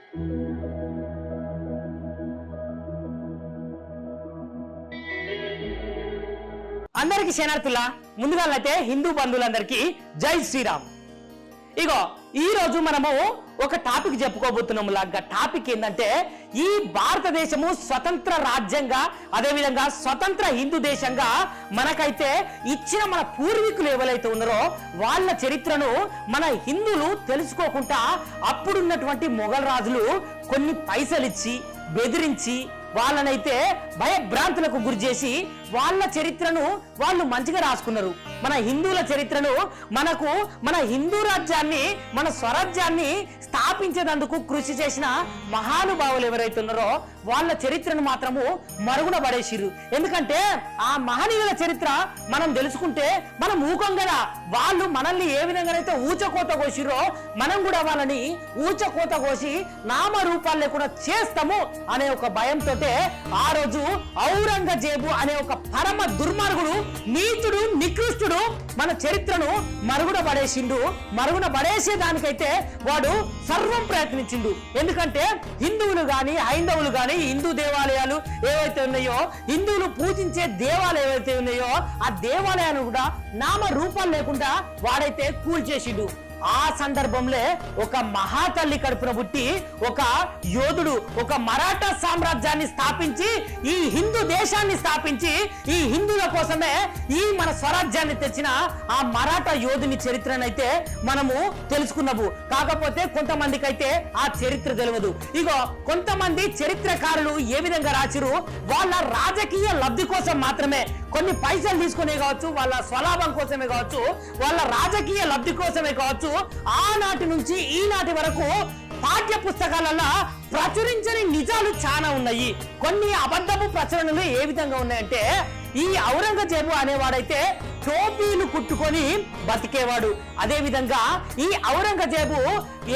అందరికి శరణార్థులా ముందుగానైతే హిందూ బంధువులందరికీ జై శ్రీరామ్. ఇగో ఈ రోజు మనము ఒక టాపిక్ చెప్పుకోబోతున్నాము. లాగా టాపిక్ ఏంటంటే ఈ భారతదేశము స్వతంత్ర రాజ్యంగా అదేవిధంగా స్వతంత్ర హిందూ దేశంగా మనకైతే ఇచ్చిన మన పూర్వీకులు ఎవరైతే ఉన్నారో వాళ్ళ చరిత్రను మన హిందువులు తెలుసుకోకుండా అప్పుడున్నటువంటి మొఘల్ రాజులు కొన్ని పైసలు ఇచ్చి బెదిరించి వాళ్ళనైతే భయభ్రాంతులకు గురి చేసి వాళ్ళ చరిత్రను వాళ్ళు మంచిగా రాసుకున్నారు. మన హిందువుల చరిత్రను మన హిందూ రాజ్యాన్ని మన స్వరాజ్యాన్ని స్థాపించేందుకు కృషి చేసిన మహానుభావులు ఎవరైతే ఉన్నారో వాళ్ళ చరిత్రను మాత్రము మరుగున పడేసిరు. ఎందుకంటే ఆ మహనీయుల చరిత్ర మనం తెలుసుకుంటే మనం ఊకం కదా. వాళ్ళు మనల్ని ఏ విధంగానైతే ఊచకోత కోసిరో మనం కూడా వాళ్ళని ఊచకోత కోసి నామరూపాలు లేకుండా చేస్తాము అనే ఒక భయంతో ఆ రోజు ఔరంగజేబు అనే ఒక పరమ దుర్మార్గుడు, నీచుడు, నికృష్టుడు మన చరిత్రను మరుగున పడేసిండు. మరుగున పడేసేదానికైతే వాడు సర్వం ప్రయత్నించిండు. ఎందుకంటే హిందువులు గాని హైందవులు గాని హిందూ దేవాలయాలు ఏవైతే ఉన్నాయో హిందువులు పూజించే దేవాలయాలు ఏవైతే ఉన్నాయో ఆ దేవాలయాలు కూడా నామ రూపాలు లేకుండా వాడైతే కూల్చేసిండు. ఆ సందర్భంలో ఒక మహాతల్లి కడుపున పుట్టి ఒక యోధుడు ఒక మరాఠా సామ్రాజ్యాన్ని స్థాపించి ఈ హిందూ దేశాన్ని స్థాపించి ఈ హిందువుల కోసమే ఈ మన స్వరాజ్యాన్ని తెచ్చిన ఆ మరాఠా యోధుని చరిత్రనైతే మనము తెలుసుకున్నాము. కాకపోతే కొంతమందికి అయితే ఆ చరిత్ర తెలియదు. ఇగో కొంతమంది చరిత్రకారులు ఏ విధంగా రాసిరు, వాళ్ళ రాజకీయ లబ్ధి కోసం మాత్రమే కొన్ని పైసలు తీసుకునే కావచ్చు, వాళ్ళ స్వలాభం కోసమే కావచ్చు, వాళ్ళ రాజకీయ లబ్ధి కోసమే కావచ్చు, ఆనాటి నుంచి ఈనాటి వరకు పాఠ్య పుస్తకాలలో ప్రచురించని నిజాలు చాలా ఉన్నాయి. కొన్ని అబద్ధపు ప్రచురణలు ఏ విధంగా ఉన్నాయంటే ఈ ఔరంగజేబు అనేవాడైతే టోపీలు కుట్టుకొని బతికేవాడు. అదే విధంగా ఈ ఔరంగజేబు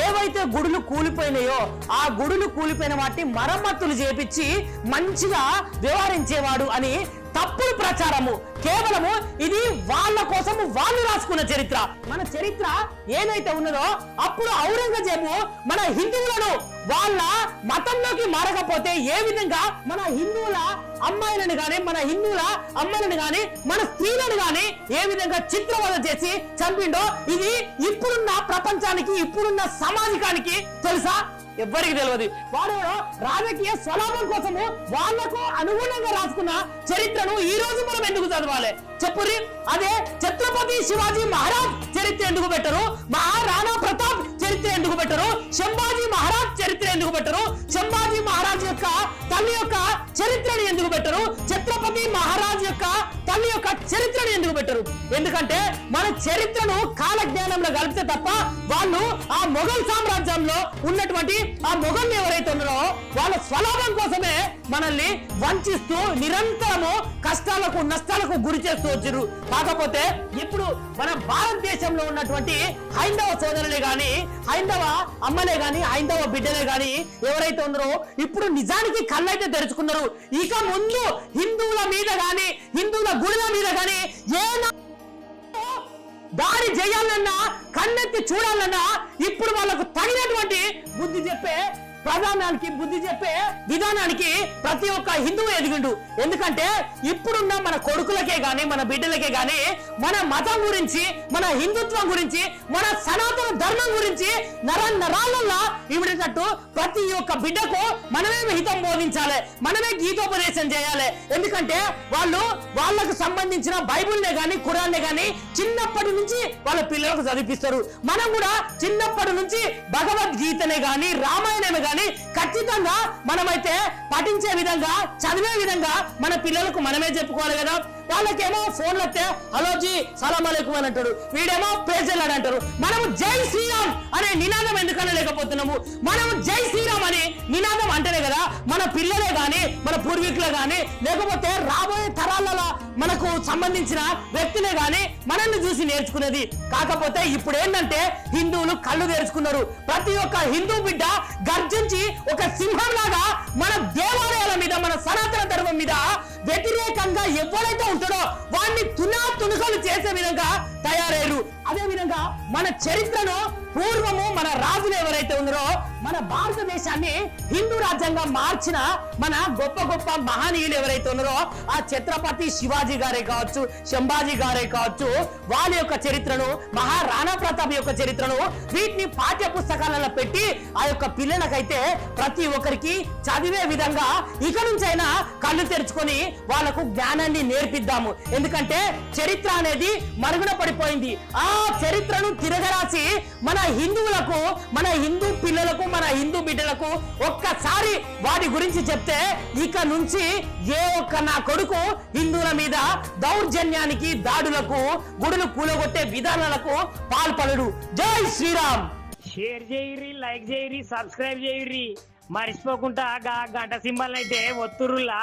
ఏవైతే గుడులు కూలిపోయినాయో ఆ గుడులు కూలిపోయిన వాటిని మరమ్మతులు చేపించి మంచిగా వ్యవహరించేవాడు అని తప్పుడు ప్రచారము. కేవలము ఇది వాళ్ళ కోసం వాళ్ళు రాసుకున్న చరిత్ర. మన చరిత్ర ఏదైతే ఉన్నదో అప్పుడు ఔరంగజేబు మన హిందువులను వాళ్ళ మతంలోకి మారకపోతే ఏ విధంగా మన హిందువుల అమ్మాయిలను గాని మన హిందువుల అమ్మలను గాని మన స్త్రీలను గాని ఏ విధంగా చిత్రవద చేసి చంపిండో ఇది ఇప్పుడున్న ప్రపంచానికి ఇప్పుడున్న సమాజానికి తెలుసా? ఎవ్వరికి తెలియదు. వాడు రాజకీయ స్వలాభం కోసము వాళ్లకు అనుగుణంగా రాసుకున్న చరిత్రను ఈ రోజు మనం ఎందుకు చదవాలి చెప్పురి? అదే ఛత్రపతి శివాజీ మహారాజ్ చరిత్ర ఎందుకు పెట్టరు? మహారాణా ప్రతాప్ చరిత్ర ఎందుకు పెట్టరు? సంభాజీ మహారాజ్ చరిత్ర ఎందుకు పెట్టరు? సంభాజీ మహారాజ్ యొక్క తల్లి యొక్క చరిత్రను ఎందుకు పెట్టరు? ఛత్రపతి మహారాజ్ యొక్క తల్లి యొక్క చరిత్రను ఎందుకు పెట్టరు? ఎందుకంటే మన చరిత్రను కాలజ్ఞానంలో కలిపితే తప్ప వాళ్ళు ఆ మొఘల్ సామ్రాజ్యంలో ఉన్నటువంటి ఆ మొఘల్ ఎవరైతే ఉన్నారో వాళ్ళ స్వలాభం కోసమే మనల్ని వంచిస్తూ నిరంతరము కష్టాలకు నష్టాలకు గురి చేస్తూ వచ్చారు. కాకపోతే ఇప్పుడు మన భారతదేశంలో ఉన్నటువంటి హైందవ సోదరులే గాని హైందవ అమ్మలే గాని హైందవ బిడ్డలే గాని ఎవరైతే ఉన్నారో ఇప్పుడు నిజానికి కళ్ళైతే తెరుచుకున్నారు. ఇక ముందు హిందువుల మీద గాని హిందువుల గుడుల మీద గాని ఏ దాడి చేయాలన్నా కన్నెత్తి చూడాలన్నా ఇప్పుడు వాళ్ళకు తగినటువంటి బుద్ధి చెప్పే ప్రధానానికి బుద్ధి చెప్పే విధానానికి ప్రతి ఒక్క హిందువు ఎదిగిండు. ఎందుకంటే ఇప్పుడున్న మన కొడుకులకే గాని మన బిడ్డలకే గాని మన మతం గురించి మన హిందుత్వం గురించి మన సనాతన ధర్మం గురించి నరాలల్లా ఇవిడినట్టు ప్రతి ఒక్క బిడ్డకు మనమే హితం బోధించాలి, మనమే గీతోపదేశం చేయాలి. ఎందుకంటే వాళ్ళకు సంబంధించిన బైబుల్నే గాని ఖురాన్నే గాని చిన్నప్పటి నుంచి వాళ్ళ పిల్లలకు చదివిస్తారు. మనం కూడా చిన్నప్పటి నుంచి భగవద్గీతనే గాని రామాయణమే గాని ఖచ్చితంగా మనమైతే పఠించే విధంగా చదివే విధంగా మన పిల్లలకు మనమే చెప్పుకోవాలి కదా. వాళ్ళకేమో ఫోన్లు వస్తే హలోజీ సలాం అలైకుం అని అంటాడు, వీడేమో పేజెల్లాడు అంటారు. మనము జై శ్రీరామ్ అనే నినాదం ఎందుకన్నా లేకపోతున్నాము? మనము జై శ్రీరామ్ అనే నినాదం అంటేనే కదా మన పిల్లలే గాని మన పూర్వీకులే గాని లేకపోతే రాబోయే తరాలలో మనకు సంబంధించిన వ్యక్తులే గాని మనల్ని చూసి నేర్చుకునేది. కాకపోతే ఇప్పుడు ఏంటంటే హిందువులు కళ్ళు తెరుచుకున్నారు. ప్రతి ఒక్క హిందూ బిడ్డ గర్జించి ఒక సింహంలాగా మన దేవాలయాల మీద మన సనాతన ధర్మం మీద వ్యతిరేకంగా ఎవరైతే ఉంటాడో వాడిని తునకలు చేసే విధంగా తయారయ్యారు. అదే విధంగా మన చరిత్రను పూర్వము మన రాజులు ఎవరైతే ఉన్నారో మన భారతదేశాన్ని హిందూ రాజ్యంగా మార్చిన మన గొప్ప గొప్ప మహనీయులు ఎవరైతే ఉన్నారో ఆ ఛత్రపతి శివాజీ గారే కావచ్చు, శంభాజీ గారే కావచ్చు, వాళ్ళ యొక్క చరిత్రను, మహారాణా ప్రతాప్ యొక్క చరిత్రను వీటిని పాఠ్య పుస్తకాలలో పెట్టి ఆ యొక్క పిల్లలకైతే ప్రతి ఒక్కరికి చదివే విధంగా ఇక నుంచైనా కళ్ళు తెరుచుకొని వాళ్ళకు జ్ఞానాన్ని నేర్పిద్దాము. ఎందుకంటే చరిత్ర అనేది మరుగున పడిపోయింది. ఆ చరిత్రను తిరగరాసి మన హిందువులకు, మన హిందూ పిల్లలకు, మన హిందూ బిడ్డలకు ఒక్కసారి వాటి గురించి చెప్తే ఇక నుంచి ఏ ఒక్క నా కొడుకు హిందువుల మీద దౌర్జన్యానికి, దాడులకు, గుడులు కూలగొట్టే విధానాలకు పాల్పడడు. జై శ్రీరామ్. షేర్ చేయరి, లైక్ చేయరి, సబ్స్క్రైబ్ చేయరి, మర్చిపోకుండా గంట సింబల్ అయితే ఒత్తురులా.